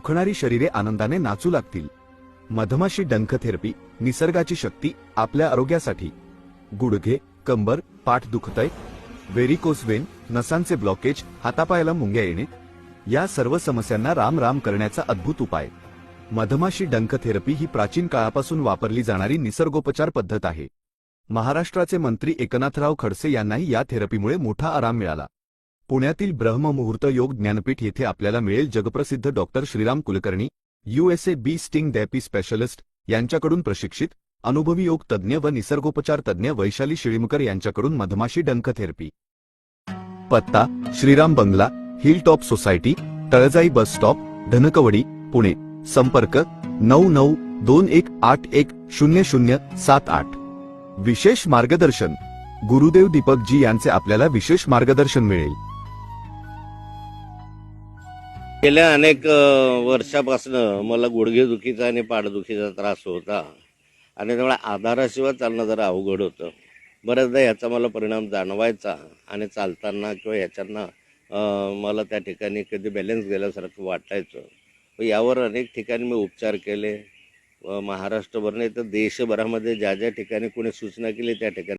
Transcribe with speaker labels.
Speaker 1: दुखणारी शरीरे आनंदाने नाचू लागतील। मधमाशी डंख थेरपी, निसर्गाची शक्ती आपल्या आरोग्यासाठी। गुडघे, कंबर, पाठ दुखतय, व्हेरिकोस वेन, नसांचे ब्लॉकेज, हातापायाला मुंग्या येणे, या सर्व समस्यांना राम राम करण्याचा अद्भुत उपाय। मधमाशी डंख थेरपी ही प्राचीन काळापासून वापरली जाणारी निसर्गोपचार पद्धत आहे। महाराष्ट्राचे मंत्री एकनाथराव खडसे यांनाही या थेरपीमुळे मोठा आराम मिळाला। पुण्यातील ब्रह्ममुहूर्त योग ज्ञानपीठ येथे आपल्याला मिळेल जगप्रसिद्ध डॉक्टर श्रीराम कुलकर्णी, USA बी स्टिंग थेरपी स्पेशलिस्ट यांच्याकडून प्रशिक्षित, अनुभवी योग तज्ज्ञ व निसर्गोपचार तज्ज्ञ वैशाली शिळीमकर यांच्याकडून मधमाशी डंख थेरपी। पत्ता: श्रीराम बंगला, hill top society, Taljai bus stop, Dhankawadi, Pune. संपर्क: 9921810078। विशेष मार्गदर्शन: गुरुदेव दीपक जी यांचे आपल्याला विशेष मार्गदर्शन मिळेल।
Speaker 2: गेल्या अनेक वर्षापासून मला गुडघेदुखीचा आणि पाठदुखीचा त्रास होता आणि त्यामुळे आधाराशिवाय चालणं जरा अवघड होतं। बऱ्याचदा याचा मला परिणाम जाणवायचा आणि चालताना किंवा याच्यांना मला त्या ठिकाणी कधी बॅलन्स गेल्यासारखं वाटायचं। यावर अनेक ठिकाणी मी उपचार केले, महाराष्ट्रभर नाही तर देशभरामध्ये ज्या ज्या ठिकाणी कोणी सूचना केली त्या ठिकाणी